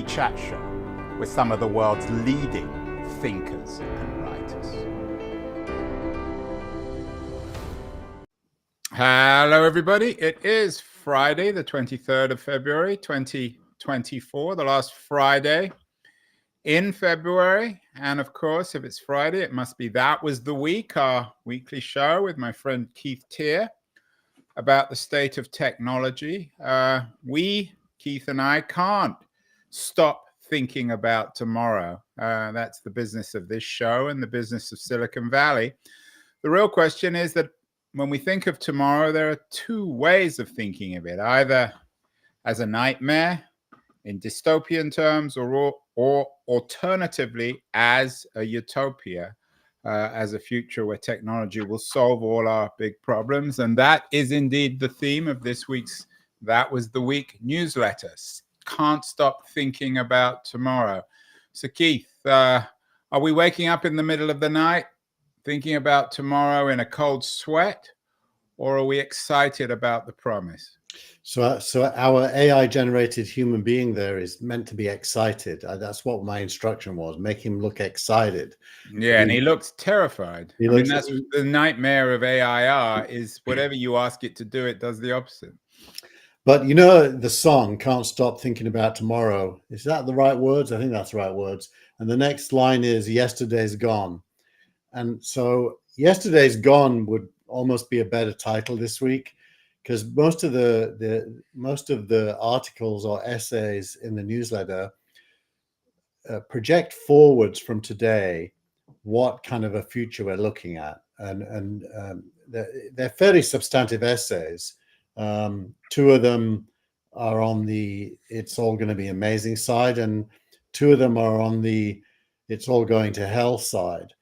chat show with some of the world's leading thinkers and writers. Hello, everybody. It is Friday, the 23rd of February, 2024, the last Friday in February. And of course, if it's Friday, it must be That Was the Week, our weekly show with my friend Keith Tier about the state of technology. Keith and I, can't stop thinking about tomorrow. That's the business of this show and the business of Silicon Valley. The real question is that when we think of tomorrow, there are two ways of thinking of it, either as a nightmare in dystopian terms, or alternatively as a utopia, as a future where technology will solve all our big problems. And that is indeed the theme of this week's That Was the Week newsletter. Can't stop thinking about tomorrow. So Keith, are we waking up in the middle of the night thinking about tomorrow in a cold sweat, or are we excited about the promise? So our AI-generated human being there is meant to be excited. That's what my instruction was, make him look excited. Yeah, and he looks terrified. I mean, that's the nightmare of AIR, is whatever you ask it to do, it does the opposite. But you know the song, Can't Stop Thinking About Tomorrow. Is that the right words? I think that's the right words. And the next line is Yesterday's Gone. And so Yesterday's Gone would almost be a better title this week, because most of the articles or essays in the newsletter project forwards from today what kind of a future we're looking at. And they're fairly substantive essays. Two of them are on the it's all going to be amazing side, and two of them are on the it's all going to hell side.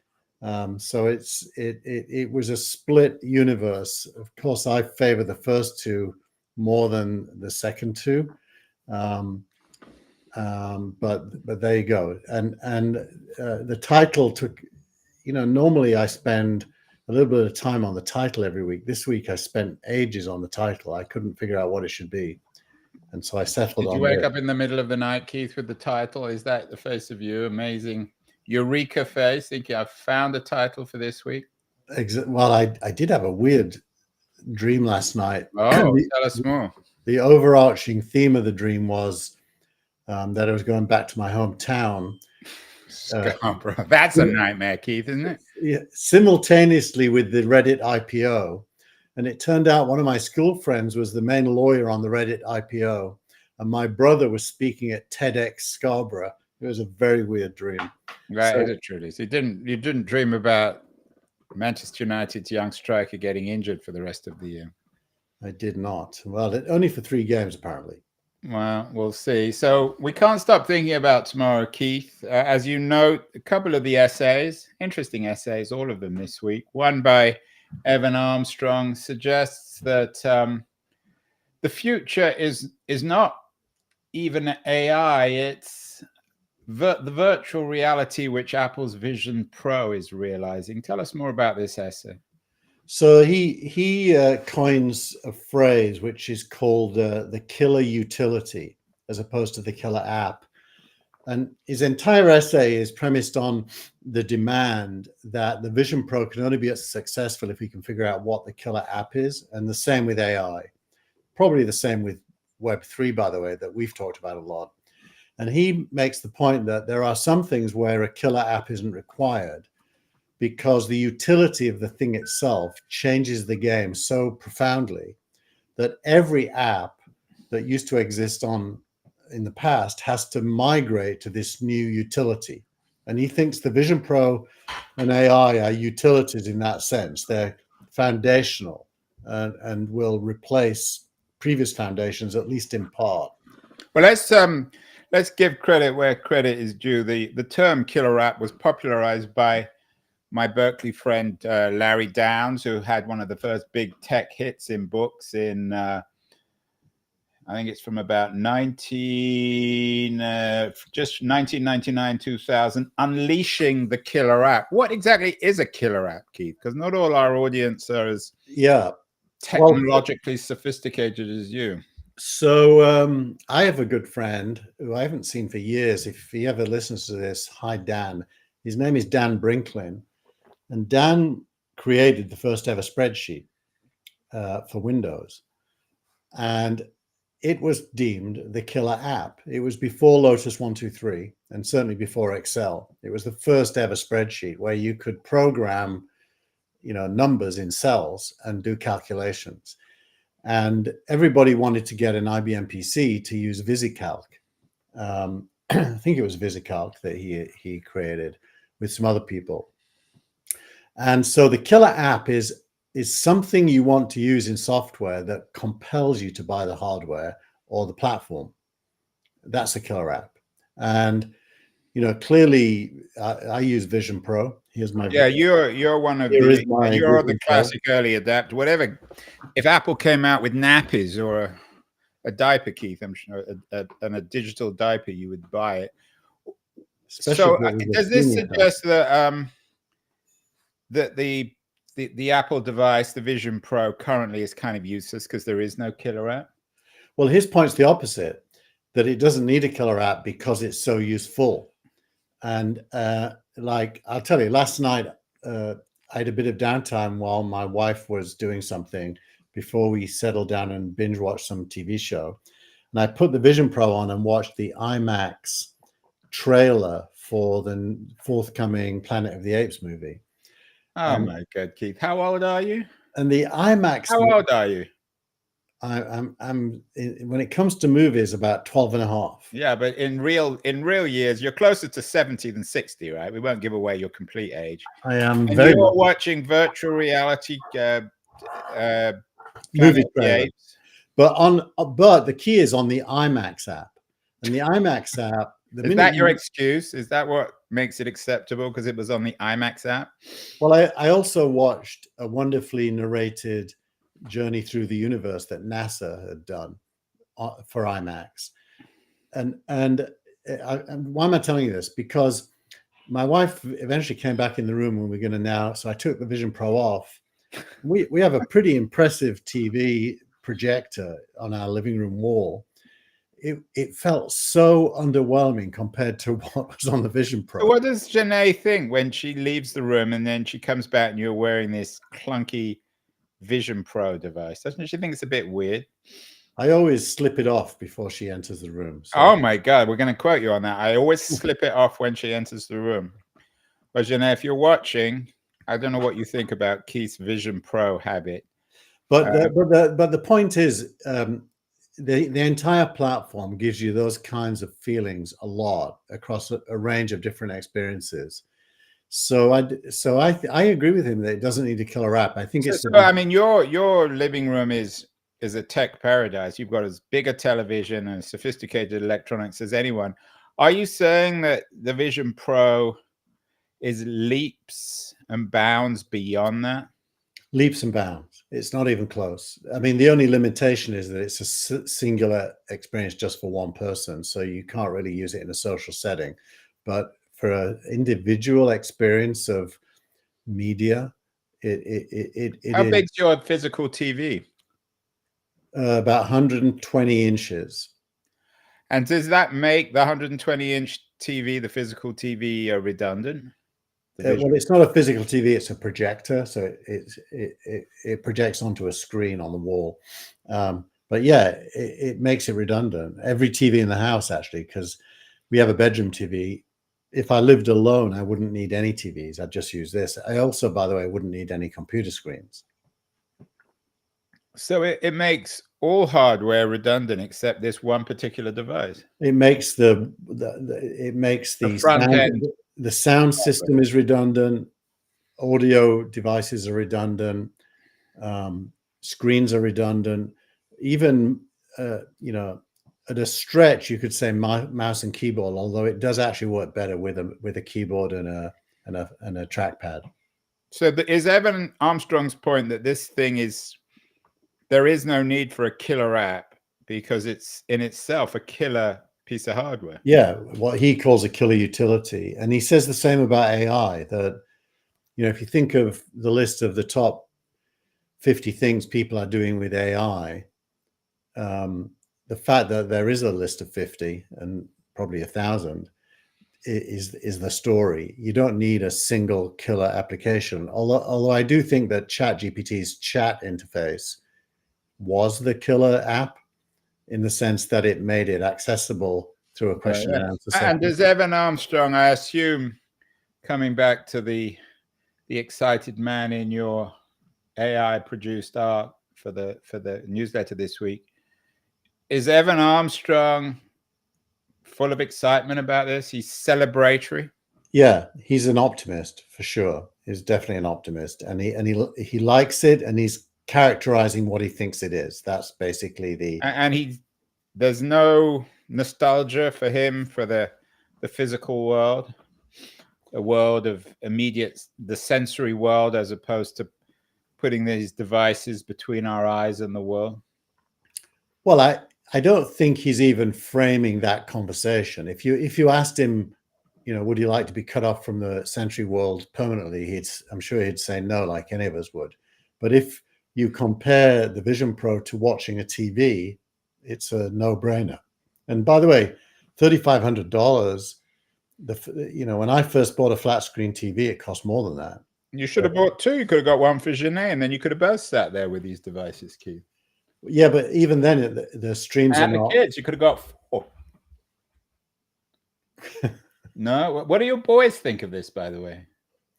So it was a split universe. Of course, I favor the first two more than the second two. But there you go. And the title took, normally I spend a little bit of time on the title every week. This week I spent ages on the title. I couldn't figure out what it should be. And so I settled on it. Did you wake up in the middle of the night, Keith, with the title? Is that the face of you? Amazing Eureka face, thinking I've found a title for this week? Well, I did have a weird dream last night. Oh, tell us more. The overarching theme of the dream was that I was going back to my hometown. Scarborough. That's a nightmare, Keith, isn't it? Yeah, simultaneously with the Reddit IPO. And it turned out one of my school friends was the main lawyer on the Reddit IPO. And my brother was speaking at TEDx Scarborough. It was a very weird dream. Right, so, truly. So you didn't dream about Manchester United's young striker getting injured for the rest of the year? I did not. Well, only for 3 games, apparently. Well, we'll see. So we can't stop thinking about tomorrow, Keith. As you note, a couple of the essays, interesting essays, all of them this week. One by Evan Armstrong suggests that the future is not even AI, it's the virtual reality which Apple's Vision Pro is realizing. Tell us more about this essay. So he coins a phrase which is called the killer utility, as opposed to the killer app. And his entire essay is premised on the demand that the Vision Pro can only be successful if we can figure out what the killer app is, and the same with AI. Probably the same with Web3, by the way, that we've talked about a lot. And he makes the point that there are some things where a killer app isn't required, because the utility of the thing itself changes the game so profoundly that every app that used to exist in the past has to migrate to this new utility. And he thinks the Vision Pro and AI are utilities in that sense. They're foundational and will replace previous foundations, at least in part. Well, let's give credit where credit is due. The term killer app was popularized by my Berkeley friend, Larry Downs, who had one of the first big tech hits in books in, I think it's from about 1999, 2000, Unleashing the Killer App. What exactly is a killer app, Keith? Because not all our audience are as technologically sophisticated as you. So I have a good friend who I haven't seen for years. If he ever listens to this, hi Dan. His name is Dan Brinklin, and Dan created the first ever spreadsheet for Windows, and it was deemed the killer app. It was before Lotus 123, and certainly before Excel. It was the first ever spreadsheet where you could program, numbers in cells and do calculations. And everybody wanted to get an IBM PC to use VisiCalc. I think it was VisiCalc that he created with some other people. And so the killer app is something you want to use in software that compels you to buy the hardware or the platform. That's a killer app. And clearly I use Vision Pro. Here's my you're one of Here is the my you're the Vision Pro. classic early adapter. Whatever, if Apple came out with nappies or a diaper, Keith, I'm sure, and a digital diaper, you would buy it. Especially So does this suggest that the Apple device, the Vision Pro, currently is kind of useless because there is no killer app? Well, his point's the opposite, that it doesn't need a killer app because it's so useful. And like, I'll tell you, last night I had a bit of downtime while my wife was doing something before we settled down and binge watched some TV show. And I put the Vision Pro on and watched the IMAX trailer for the forthcoming Planet of the Apes movie. Oh my God, Keith, how old are you? And the IMAX. How old are you? I'm when it comes to movies, about 12 and a half. Yeah, but in real years, you're closer to 70 than 60, right? We won't give away your complete age. I am and very you're much watching virtual reality movie trailer. But the key is on the IMAX app. And the IMAX app, is that your excuse? Is that what makes it acceptable because it was on the IMAX app? Well, I also watched a wonderfully narrated journey through the universe that NASA had done for IMAX. And why am I telling you this? Because my wife eventually came back in the room when we were going to so I took the Vision Pro off. We have a pretty impressive TV projector on our living room wall. It felt so underwhelming compared to what was on the Vision Pro. So what does Janae think when she leaves the room and then she comes back and you're wearing this clunky Vision Pro device? Doesn't she think it's a bit weird? I always slip it off before she enters the room. So. Oh my God, we're going to quote you on that. I always slip it off when she enters the room. But Janae, if you're watching, I don't know what you think about Keith's Vision Pro habit. But the point is, the entire platform gives you those kinds of feelings a lot across a range of different experiences. So I agree with him that it doesn't need a killer app. I think it's. I mean, your living room is a tech paradise. You've got as big a television and sophisticated electronics as anyone. Are you saying that the Vision Pro is leaps and bounds beyond that? Leaps and bounds. It's not even close. I mean, the only limitation is that it's a singular experience just for one person. So you can't really use it in a social setting. But for an individual experience of media, How big's your physical TV? About 120 inches. And does that make the 120-inch TV, the physical TV, redundant? Well, it's not a physical TV; it's a projector, so it projects onto a screen on the wall. But yeah, it makes it redundant. Every TV in the house, actually, because we have a bedroom TV. If I lived alone, I wouldn't need any TVs. I'd just use this. I also, by the way, wouldn't need any computer screens. So it makes all hardware redundant except this one particular device. It makes the front end. The sound system is redundant. Audio devices are redundant. Screens are redundant. Even at a stretch, you could say mouse and keyboard, although it does actually work better with a keyboard and a trackpad. So is Evan Armstrong's point that this thing there is no need for a killer app because it's in itself a killer piece of hardware? Yeah, what he calls a killer utility. And he says the same about AI, that, if you think of the list of the top 50 things people are doing with AI, the fact that there is a list of 50 and probably 1,000 is the story. You don't need a single killer application. Although I do think that ChatGPT's chat interface was the killer app in the sense that it made it accessible through a question and answer And session. does Evan Armstrong, I assume, coming back to the excited man in your AI produced art for the newsletter this week, is Evan Armstrong full of excitement about this? He's celebratory. Yeah, he's an optimist for sure. He's definitely an optimist, and he likes it, and he's characterizing what he thinks it is. That's basically and there's no nostalgia for him for the physical world, a world of the sensory world, as opposed to putting these devices between our eyes and the world. Well, I don't think he's even framing that conversation. If you asked him, would you like to be cut off from the sensory world permanently, I'm sure he'd say no, like any of us would. But if you compare the Vision Pro to watching a TV, it's a no-brainer. And by the way, $3,500. When I first bought a flat screen TV, it cost more than that. You should have bought two. You could have got one for Janae, and then you could have both sat there with these devices, Keith. Yeah, but even then, the streams and are the not. Kids, you could have got four. No, what do your boys think of this? By the way,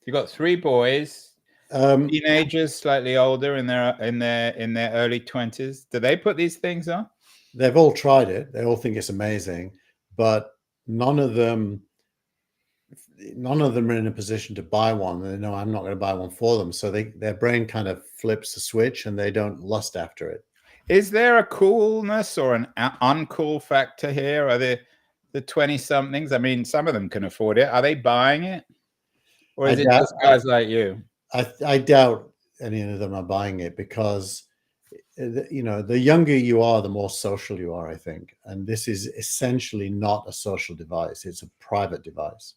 you got three boys, teenagers, slightly older, in their early 20s. Do they put these things on? They've all tried it. They all think it's amazing, but none of them are in a position to buy one. They know I'm not going to buy one for them, so their brain kind of flips the switch and they don't lust after it. Is there a coolness or an uncool factor here? Are the 20-somethings? I mean, some of them can afford it. Are they buying it, or is it just guys like you? I doubt any of them are buying it, because the younger you are, the more social you are, I think. And this is essentially not a social device. It's a private device.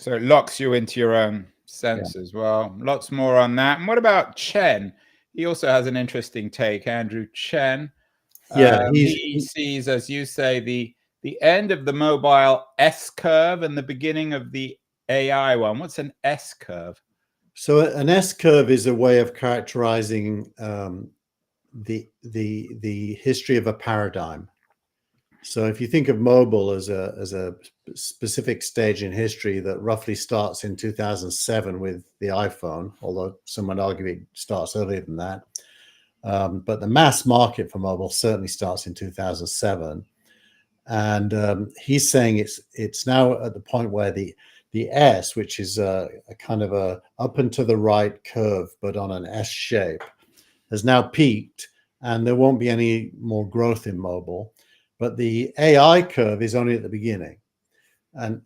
So it locks you into your own senses. Yeah. Well, lots more on that. And what about Chen? He also has an interesting take, Andrew Chen. Yeah, he sees, as you say, the end of the mobile S curve and the beginning of the AI one. What's an S curve? So an S curve is a way of characterizing the history of a paradigm. So if you think of mobile as a specific stage in history that roughly starts in 2007 with the iPhone, although some would argue it starts earlier than that. But the mass market for mobile certainly starts in 2007. And he's saying it's now at the point where the S, which is a kind of a up and to the right curve, but on an S shape, has now peaked, and there won't be any more growth in mobile. But the AI curve is only at the beginning. And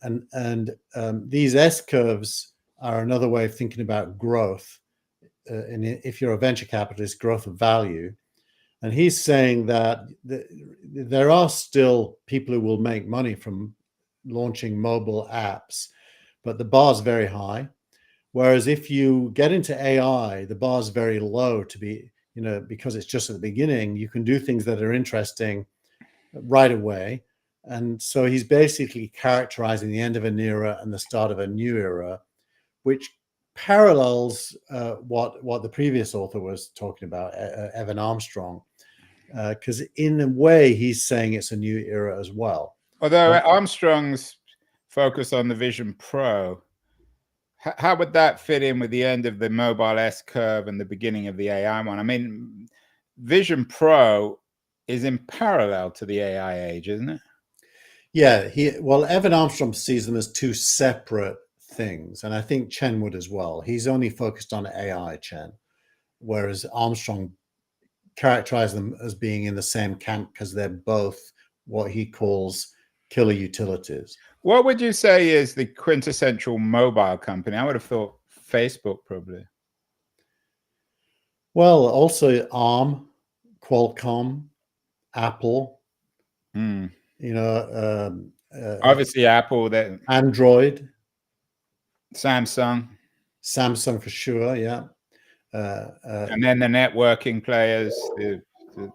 these S curves are another way of thinking about growth. And if you're a venture capitalist, growth of value. And he's saying that there are still people who will make money from launching mobile apps, but the bar is very high. Whereas if you get into AI, the bar is very low to be, because it's just at the beginning. You can do things that are interesting right away. And so he's basically characterizing the end of an era and the start of a new era, which parallels what the previous author was talking about, Evan Armstrong, because in a way he's saying it's a new era as well. Although Armstrong's focus on the Vision Pro, how would that fit in with the end of the mobile S curve and the beginning of the AI one? I mean, Vision Pro is in parallel to the AI age, isn't it? Yeah, Evan Armstrong sees them as two separate things, and I think Chen would as well. He's only focused on AI, Chen, whereas Armstrong characterized them as being in the same camp because they're both what he calls killer utilities. What would you say is the quintessential mobile company? I would have thought Facebook, probably. Well, also ARM, Qualcomm, Apple. Obviously Apple, that Android, Samsung for sure, yeah. And then the networking players, the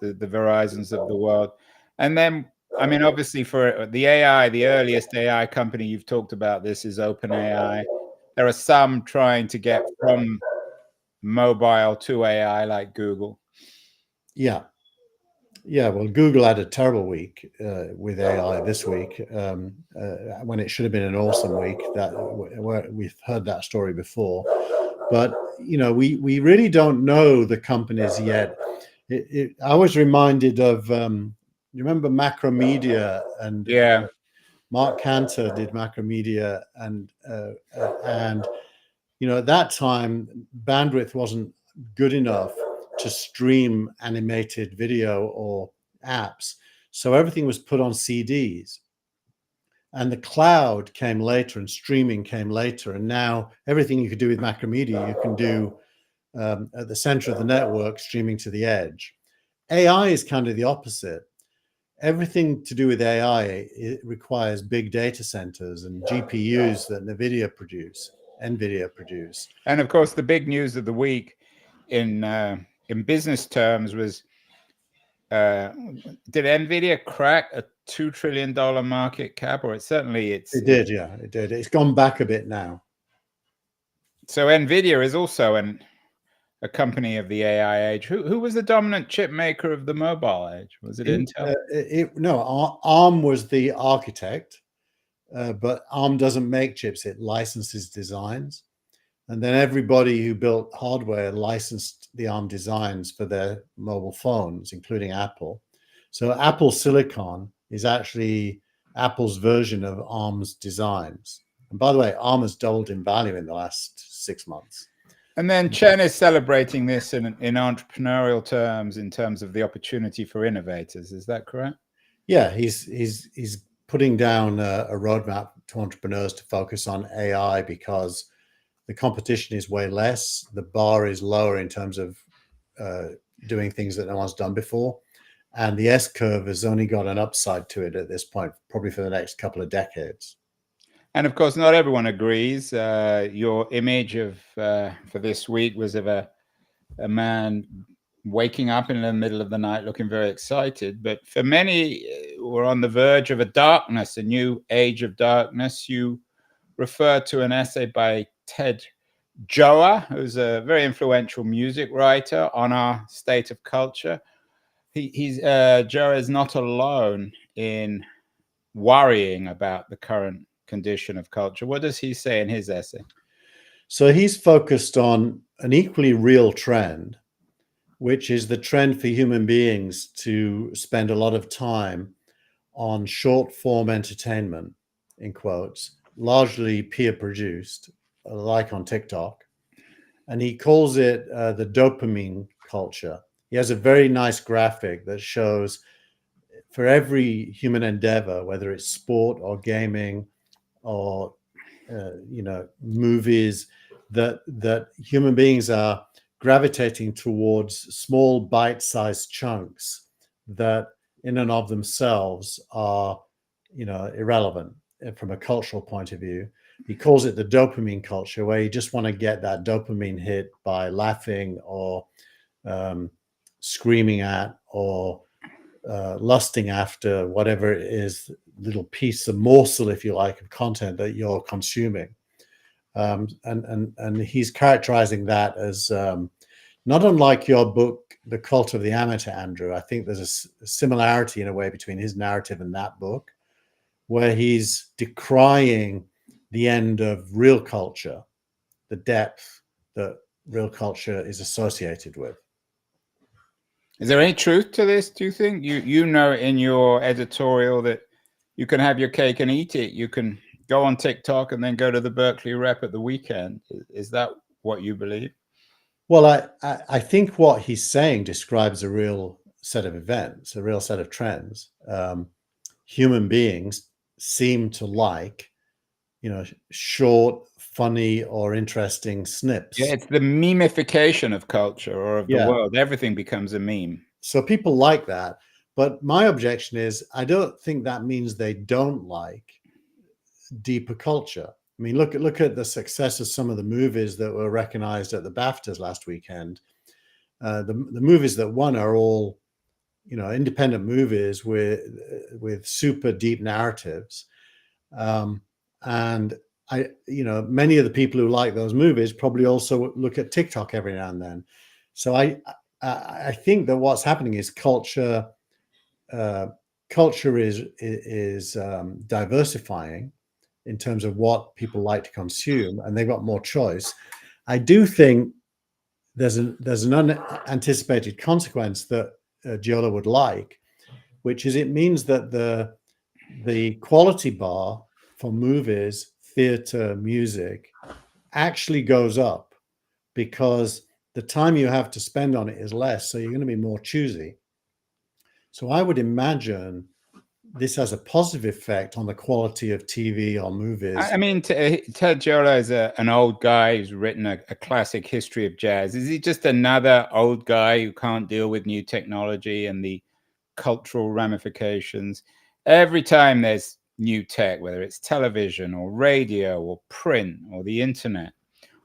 Verizons of the world. And then, I mean, obviously for the AI, the earliest AI company you've talked about this is OpenAI. There are some trying to get from mobile to AI like Google. Yeah. Yeah, well, Google had a terrible week with AI this week when it should have been an awesome week. That we've heard that story before, but we really don't know the companies yet. I was reminded of you remember Macromedia and Yeah. Mark Cantor did Macromedia, and at that time bandwidth wasn't good enough to stream animated video or apps, so everything was put on CDs, and the cloud came later and streaming came later, and now everything you could do with Macromedia you can do at the center of the network, streaming to the edge. AI is kind of the opposite. Everything to do with AI, it requires big data centers and GPUs that NVIDIA produce. And of course, the big news of the week in business terms was, did NVIDIA crack a $2 trillion market cap? Or it did, yeah, it did. It's gone back a bit now. So NVIDIA is also a company of the AI age. Who was the dominant chip maker of the mobile age? Was it Intel? No, ARM was the architect, but ARM doesn't make chips. It licenses designs. And then everybody who built hardware licensed the ARM designs for their mobile phones, including Apple. So Apple Silicon is actually Apple's version of ARM's designs. And by the way, ARM has doubled in value in the last 6 months. And then Chen is celebrating this in entrepreneurial terms, in terms of the opportunity for innovators. Is that correct? Yeah, he's putting down a roadmap to entrepreneurs to focus on AI because the competition is way less. The bar is lower in terms of doing things that no one's done before. And the S-curve has only got an upside to it at this point, probably for the next couple of decades. And of course, not everyone agrees. Your image of for this week was of a man waking up in the middle of the night looking very excited. But for many, we're on the verge of a new age of darkness. You refer to an essay by Twtw, who's a very influential music writer on our state of culture. Joe is not alone in worrying about the current condition of culture. What does he say in his essay? So he's focused on an equally real trend, which is the trend for human beings to spend a lot of time on short form entertainment, in quotes, largely peer produced, like on TikTok. And he calls it the dopamine culture. He has a very nice graphic that shows for every human endeavor, whether it's sport or gaming or movies, that human beings are gravitating towards small bite-sized chunks that in and of themselves are irrelevant from a cultural point of view. He calls it the dopamine culture, where you just want to get that dopamine hit by laughing or screaming at or lusting after whatever it is, little piece, a morsel, if you like, of content that you're consuming. And he's characterizing that as not unlike your book, The Cult of the Amateur, Andrew. I think there's a similarity in a way between his narrative and that book, where he's decrying the end of real culture, the depth that real culture is associated with. Is there any truth to this, do you think? You know in your editorial that you can have your cake and eat it. You can go on TikTok and then go to the Berkeley Rep at the weekend. Is that what you believe? Well, I think what he's saying describes a real set of events, a real set of trends. Human beings seem to like, short, funny, or interesting snips. Yeah, it's the memification of culture or of the world. Everything becomes a meme. So people like that. But my objection is, I don't think that means they don't like deeper culture. I mean, look at the success of some of the movies that were recognized at the BAFTAs last weekend. The movies that won are all independent movies with super deep narratives, and many of the people who like those movies probably also look at TikTok every now and then. So I think that what's happening is culture is diversifying in terms of what people like to consume, and they've got more choice. I do think there's an unanticipated consequence that Giola would like, which is it means that the quality bar for movies, theatre, music actually goes up, because the time you have to spend on it is less, so you're going to be more choosy. So I would imagine this has a positive effect on the quality of TV or movies. I mean, Ted Giola is an old guy who's written a classic history of jazz. Is he just another old guy who can't deal with new technology and the cultural ramifications? Every time there's new tech, whether it's television or radio or print or the internet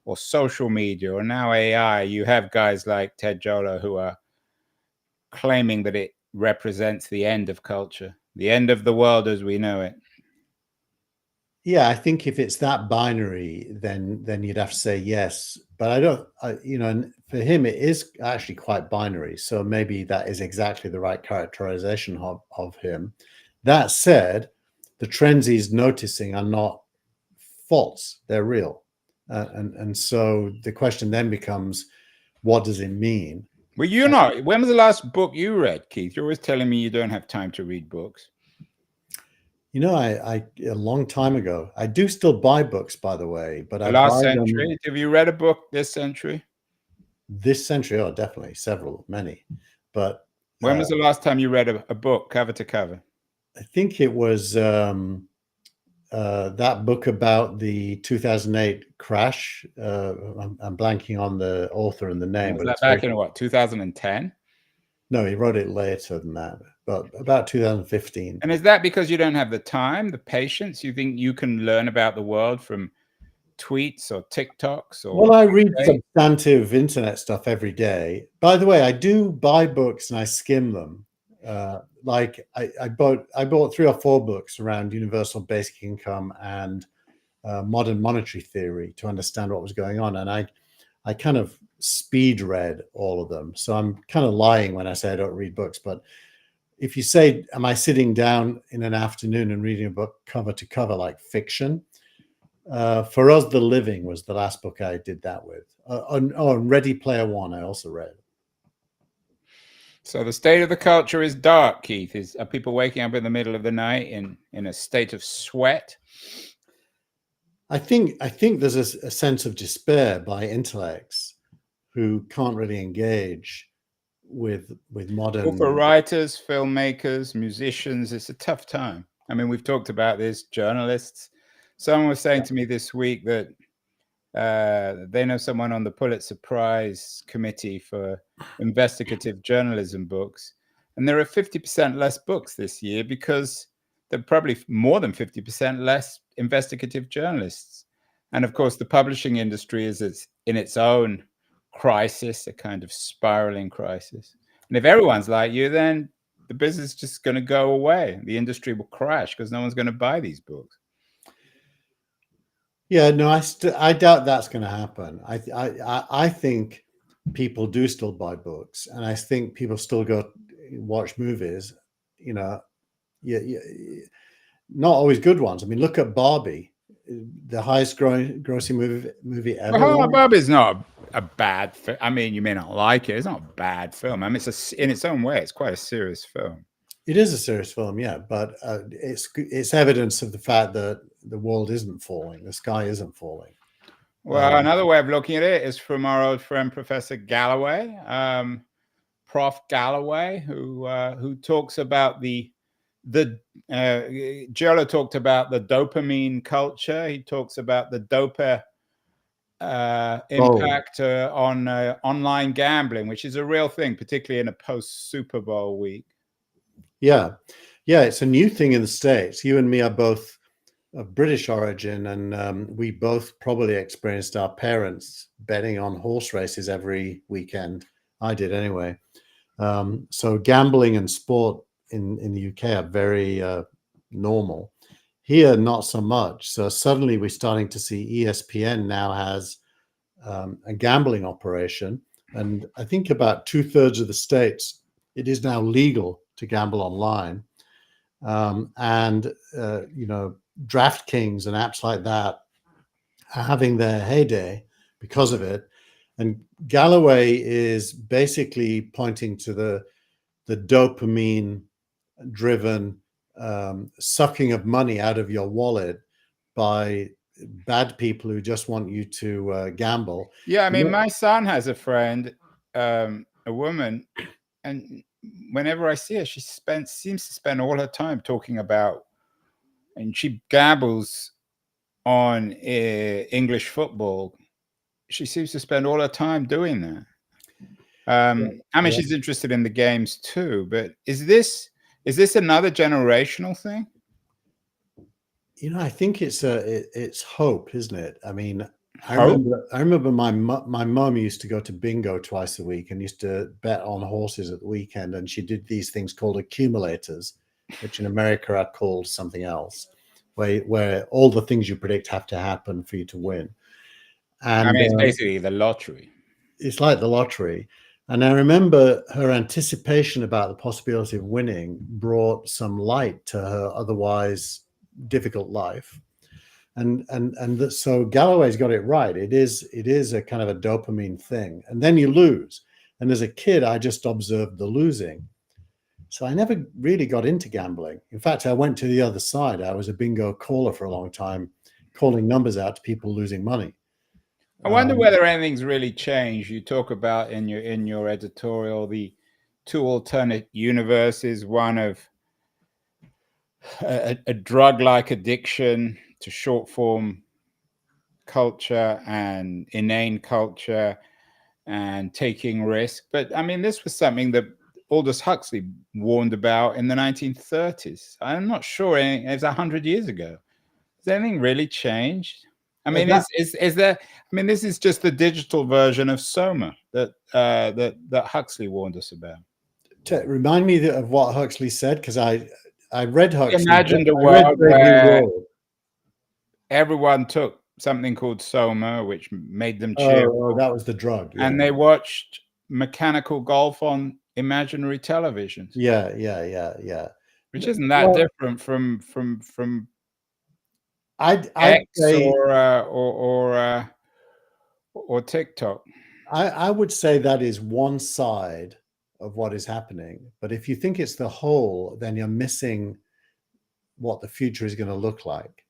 or social media or now AI, you have guys like Ted Giola who are claiming that it represents the end of culture, the end of the world as we know it. Yeah, I think if it's that binary, then you'd have to say yes. But I don't, and for him, it is actually quite binary. So maybe that is exactly the right characterization of him. That said, the trends he's noticing are not false; they're real. And so the question then becomes, what does it mean? Well, you're not. When was the last book you read, Keith? You're always telling me you don't have time to read books. I a long time ago. I do still buy books, by the way, but I Last buy century. them Have you read a book this century? this century. Oh, definitely several, many. But when was the last time you read a book cover to cover? I think it was that book about the 2008 crash. I'm blanking on the author and the name. Was that back in what, 2010? No, he wrote it later than that, but about 2015. And is that because you don't have the time, the patience? You think you can learn about the world from tweets or TikToks? Or well, I read substantive internet stuff every day. By the way, I do buy books and I skim them. Like I bought 3 or 4 books around universal basic income and modern monetary theory to understand what was going on, and I kind of speed read all of them. So I'm kind of lying when I say I don't read books. But if you say, am I sitting down in an afternoon and reading a book cover to cover like fiction? For Us, The Living was the last book I did that with. And Ready Player One I also read. So the state of the culture is dark, Keith. Are people waking up in the middle of the night in a state of sweat? I think there's a sense of despair by intellects who can't really engage with modern. Well, for writers, filmmakers, musicians, it's a tough time. I mean, we've talked about this, journalists. Someone was saying to me this week that they know someone on the Pulitzer Prize committee for investigative journalism books, and there are 50% less books this year because there are probably more than 50% less investigative journalists. And of course, the publishing industry is in its own crisis, a kind of spiraling crisis. And if everyone's like you, then the business is just going to go away. The industry will crash because no one's going to buy these books. Yeah, no, I doubt that's going to happen. I think people do still buy books, and I think people still go watch movies. Yeah, not always good ones. I mean, look at Barbie, the highest grossing movie ever. Well, Barbie's not a bad film. I mean, you may not like it. It's not a bad film. I mean, in its own way, it's quite a serious film. It is a serious film, yeah, but it's evidence of the fact that the world isn't falling, the sky isn't falling. Well, another way of looking at it is from our old friend Professor Galloway, Prof. Galloway, who talks about Giola talked about the dopamine culture. He talks about the dopa impact on online gambling, which is a real thing, particularly in a post-Super Bowl week. Yeah, it's a new thing in the States. You and me are both of British origin, and we both probably experienced our parents betting on horse races every weekend. I did anyway. So gambling and sport in the UK are very normal. Here, not so much. So suddenly we're starting to see ESPN now has a gambling operation. And I think about 2/3 of the states, it is now legal to gamble online. DraftKings and apps like that are having their heyday because of it. And Galloway is basically pointing to the dopamine driven sucking of money out of your wallet by bad people who just want you to gamble. Yeah, I mean, my son has a friend, a woman, and whenever I see her, she seems to spend all her time talking about, and she gambles on English football. She seems to spend all her time doing that. I mean, she's interested in the games too, but is this another generational thing? I think it's hope, isn't it? I mean, I remember my mum used to go to bingo twice a week and used to bet on horses at the weekend, and she did these things called accumulators, which in America are called something else, where all the things you predict have to happen for you to win. And I mean, it's basically the lottery. It's like the lottery. And I remember her anticipation about the possibility of winning brought some light to her otherwise difficult life. So Galloway's got it right. It is a kind of a dopamine thing. And then you lose. And as a kid, I just observed the losing. So I never really got into gambling. In fact, I went to the other side. I was a bingo caller for a long time, calling numbers out to people losing money. I wonder whether anything's really changed. You talk about in your editorial the two alternate universes, one of a drug-like addiction to short-form culture and inane culture and taking risk. But I mean, this was something that Aldous Huxley warned about in the 1930s. I'm not sure it was 100 years ago. Has anything really changed? I mean, is there? I mean, this is just the digital version of Soma that Huxley warned us about. Remind me of what Huxley said, because I read Huxley. Imagined a world where everyone took something called Soma, which made them cheerful. Oh, that was the drug. Yeah. And they watched mechanical golf on imaginary televisions. Yeah. Which isn't that different from I'd X say, or TikTok. I would say that is one side of what is happening. But if you think it's the whole, then you're missing what the future is going to look like.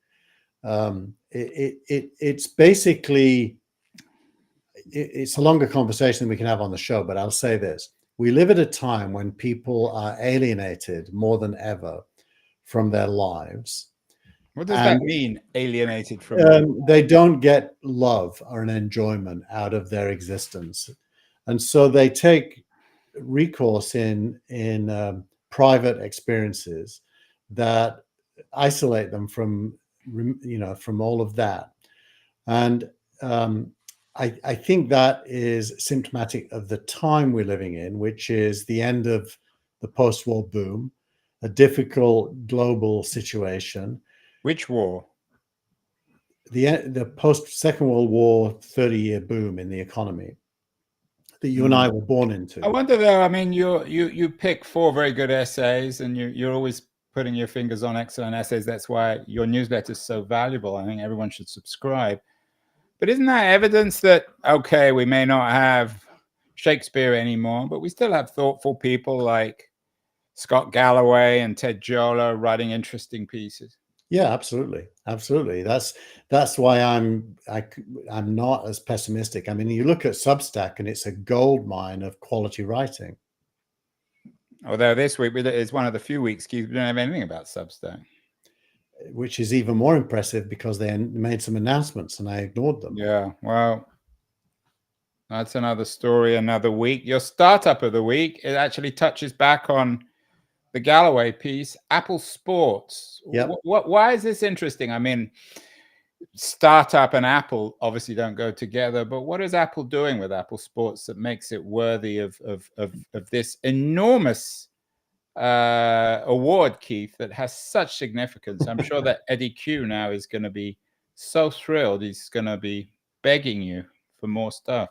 It's basically, it's a longer conversation than we can have on the show, but I'll say this. We live at a time when people are alienated more than ever from their lives. What does that mean, alienated from? They don't get love or an enjoyment out of their existence. And so they take recourse in private experiences that isolate them from all of that. And I think that is symptomatic of the time we're living in, which is the end of the post-war boom, a difficult global situation. Which war? The post-Second World War 30-year boom in the economy that you and I were born into. I wonder though, I mean, you pick 4 very good essays, and you're always putting your fingers on excellent essays. That's why your newsletter is so valuable. I think everyone should subscribe. But isn't that evidence that, okay, we may not have Shakespeare anymore, but we still have thoughtful people like Scott Galloway and Ted Giola writing interesting pieces? Yeah, absolutely. That's why I'm not as pessimistic. I mean, you look at Substack and it's a gold mine of quality writing. Although this week is one of the few weeks we don't have anything about Substack, which is even more impressive because they made some announcements and I ignored them. Yeah, well, that's another story, another week. Your startup of the week, it actually touches back on the Galloway piece, Apple Sports. Yep. Why is this interesting? I mean, startup and Apple obviously don't go together, but what is Apple doing with Apple Sports that makes it worthy of this enormous award, Keith, that has such significance? I'm sure that Eddie Q now is going to be so thrilled. He's going to be begging you for more stuff.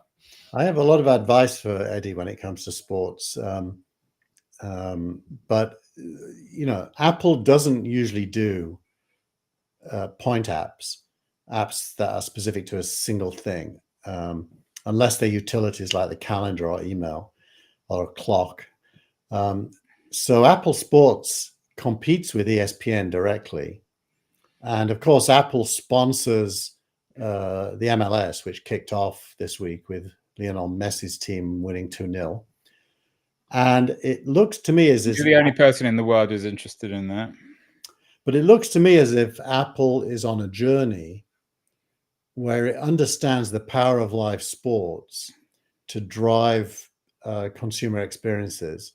I have a lot of advice for Eddie when it comes to sports. But, you know, Apple doesn't usually do point apps that are specific to a single thing, unless they're utilities like the calendar or email or a clock. So Apple Sports competes with ESPN directly. And of course, Apple sponsors the MLS, which kicked off this week with Lionel Messi's team winning 2-0. And it looks to me as if you're the only person in the world who's interested in that. But it looks to me as if Apple is on a journey where it understands the power of live sports to drive consumer experiences.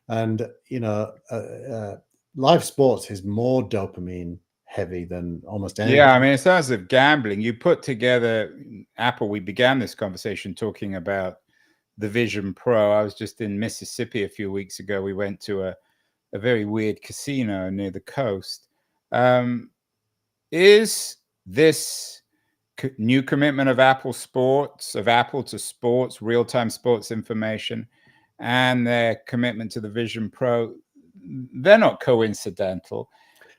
And, you know, live sports is more dopamine heavy than almost anything. Yeah, I mean, in terms of gambling, you put together Apple. We began this conversation talking about the Vision Pro. I was just in Mississippi a few weeks ago. We went to a very weird casino near the coast. Is this new commitment of Apple Sports, of Apple to sports, real-time sports information, and their commitment to the Vision Pro, they're not coincidental?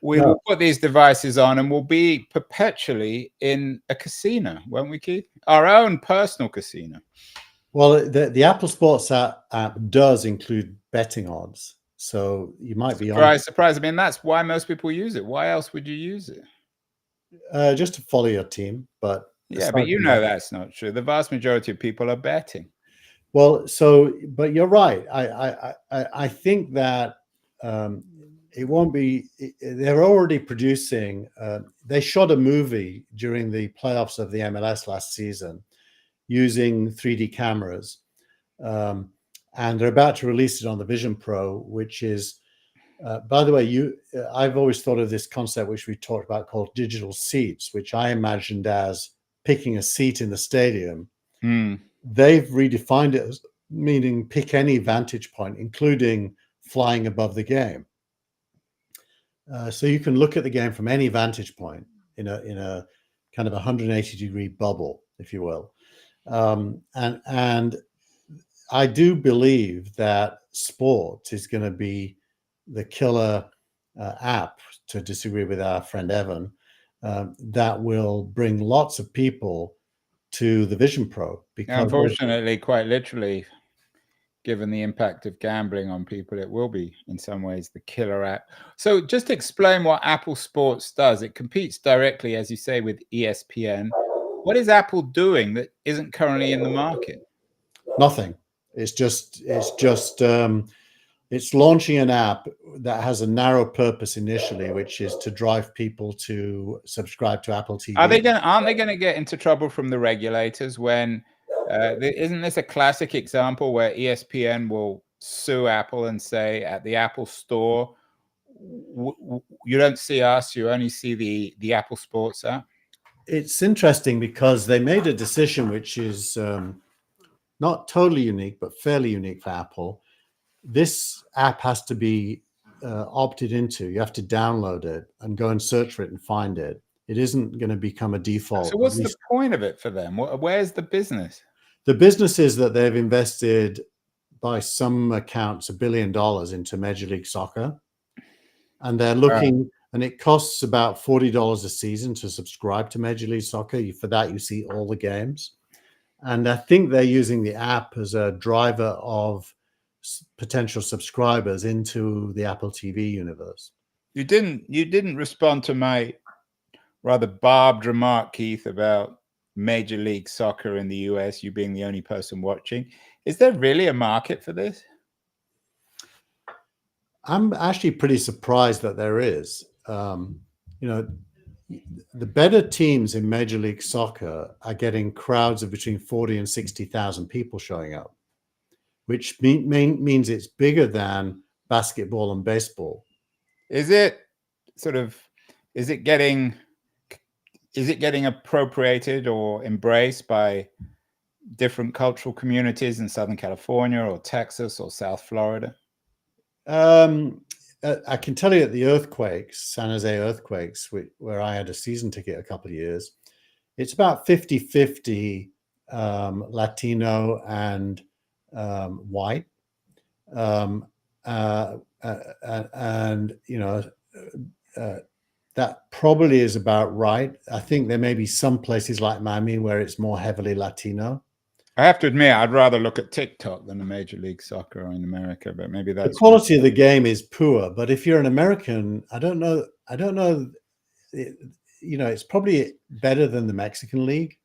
We will put these devices on and we'll be perpetually in a casino, won't we, Keith? Our own personal casino. Well, the Apple Sports app does include betting odds. So you might be surprise. I mean, that's why most people use it. Why else would you use it? Just to follow your team. But yeah, but you know that's not true. The vast majority of people are betting. Well, but you're right. I think that it won't be. They're already producing. They shot a movie during the playoffs of the MLS last season using 3D cameras, and they're about to release it on the Vision Pro, which is, by the way, I've always thought of this concept which we talked about called digital seats, which I imagined as picking a seat in the stadium. They've redefined it as meaning pick any vantage point, including flying above the game. So you can look at the game from any vantage point in a kind of 180-degree bubble, if you will. And I do believe that sport is going to be the killer app, to disagree with our friend Evan, that will bring lots of people to the Vision Pro. Because unfortunately, quite literally, given the impact of gambling on people, it will be in some ways the killer app. So just explain what Apple Sports does. It competes directly, as you say, with ESPN. What is Apple doing that isn't currently in the market? Nothing. It's launching an app that has a narrow purpose initially, which is to drive people to subscribe to Apple TV. Aren't they going to get into trouble from the regulators when? Isn't this a classic example where ESPN will sue Apple and say at the Apple Store, you don't see us, you only see the Apple Sports app? It's interesting because they made a decision which is not totally unique, but fairly unique for Apple. This app has to be opted into. You have to download it and go and search for it and find it. It isn't going to become a default. So what's the point of it for them? Where's the business? The business is that they've invested, by some accounts, $1 billion into Major League Soccer. And they're looking, and it costs about $40 a season to subscribe to Major League Soccer. For that, you see all the games. And I think they're using the app as a driver of potential subscribers into the Apple TV universe. You didn't respond to my rather barbed remark, Keith, about Major League Soccer in the US, you being the only person watching. Is there really a market for this? I'm actually pretty surprised that there is. You know, the better teams in Major League Soccer are getting crowds of between 40 and 60,000 people showing up, which means it's bigger than basketball and baseball. Is it getting is it getting appropriated or embraced by different cultural communities in Southern California or Texas or South Florida? I can tell you at the earthquakes, San Jose earthquakes, where I had a season ticket a couple of years, it's about 50-50 Latino and white. And, you know, that probably is about right. I think there may be some places like Miami where it's more heavily Latino. I have to admit, I'd rather look at TikTok than a Major League Soccer in America, but maybe that's the quality of the game is poor. But if you're an American, I don't know. You know, it's probably better than the Mexican League.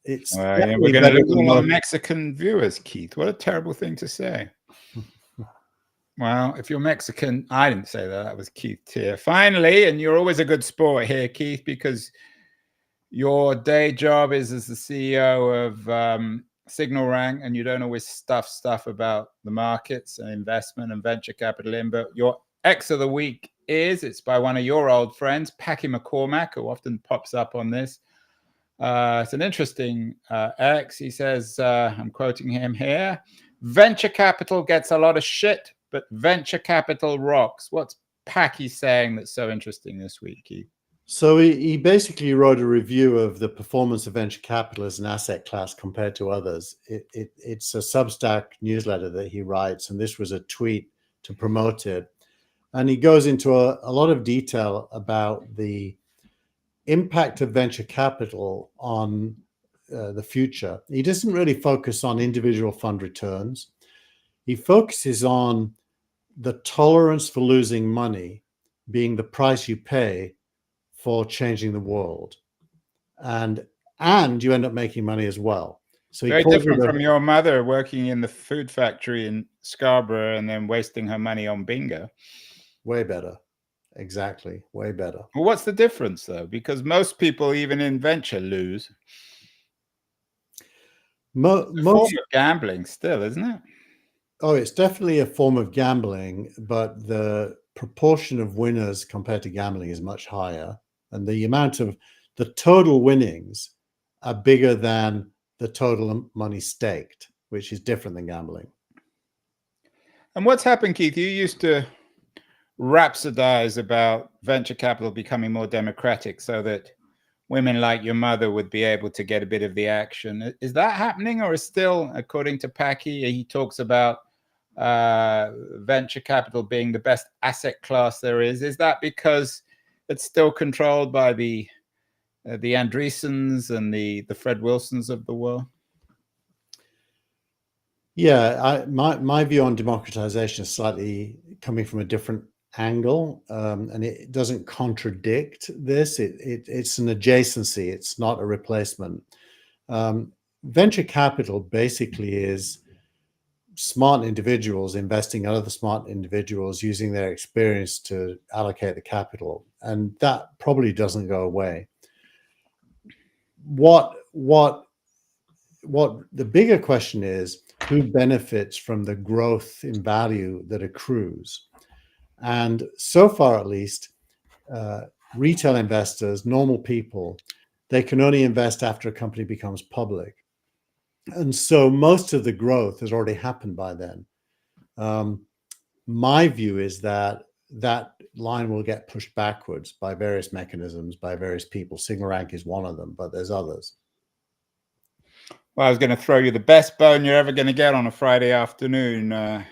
It's yeah, we're going to lose all our Mexican viewers, Keith. What a terrible thing to say. Well, if you're Mexican, I didn't say that. That was Keith Tier. Finally, and you're always a good sport here, Keith, because your day job is as the CEO of Signal Rank, and you don't always stuff about the markets and investment and venture capital in. But your X of the week it's by one of your old friends, Packy McCormack, who often pops up on this. It's an interesting X. He says, I'm quoting him here, venture capital gets a lot of shit, but venture capital rocks. What's Packy saying that's so interesting this week, Keith? So he basically wrote a review of the performance of venture capital as an asset class compared to others. It's a Substack newsletter that he writes, and this was a tweet to promote it. And he goes into a lot of detail about the impact of venture capital on the future. He doesn't really focus on individual fund returns. He focuses on the tolerance for losing money being the price you pay for changing the world, and you end up making money as well. So very different from your mother working in the food factory in Scarborough and then wasting her money on bingo. Way better. Exactly. Way better. Well, what's the difference though? Because most people, even in venture, lose. Most form of gambling still, isn't it? Oh, it's definitely a form of gambling, but the proportion of winners compared to gambling is much higher. And the amount of the total winnings are bigger than the total money staked, which is different than gambling. And what's happened, Keith? You used to rhapsodize about venture capital becoming more democratic so that women like your mother would be able to get a bit of the action. Is that happening, or is still, according to Packy, he talks about venture capital being the best asset class there is? Is that because it's still controlled by the Andreessens and the Fred Wilsons of the world? Yeah, my view on democratization is slightly coming from a different angle, and it doesn't contradict this. It's an adjacency. It's not a replacement. Venture capital basically is smart individuals investing in other smart individuals using their experience to allocate the capital, and that probably doesn't go away. What the bigger question is, who benefits from the growth in value that accrues? And so far, at least, retail investors, normal people, they can only invest after a company becomes public. And so most of the growth has already happened by then. My view is that line will get pushed backwards by various mechanisms, by various people. Signal Rank is one of them, but there's others. Well, I was going to throw you the best bone you're ever going to get on a Friday afternoon.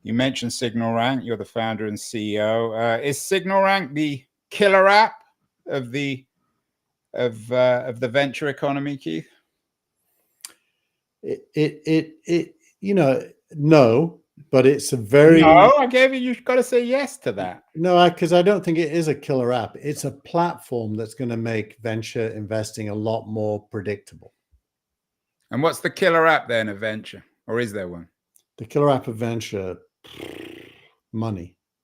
You mentioned Signal Rank. You're the founder and CEO. Is Signal Rank the killer app of the venture economy, Keith? You know, no, but it's a very... No, I gave you, you've got to say yes to that. No, because I don't think it is a killer app. It's a platform that's going to make venture investing a lot more predictable. And what's the killer app then of venture? Or is there one? The killer app of venture, money.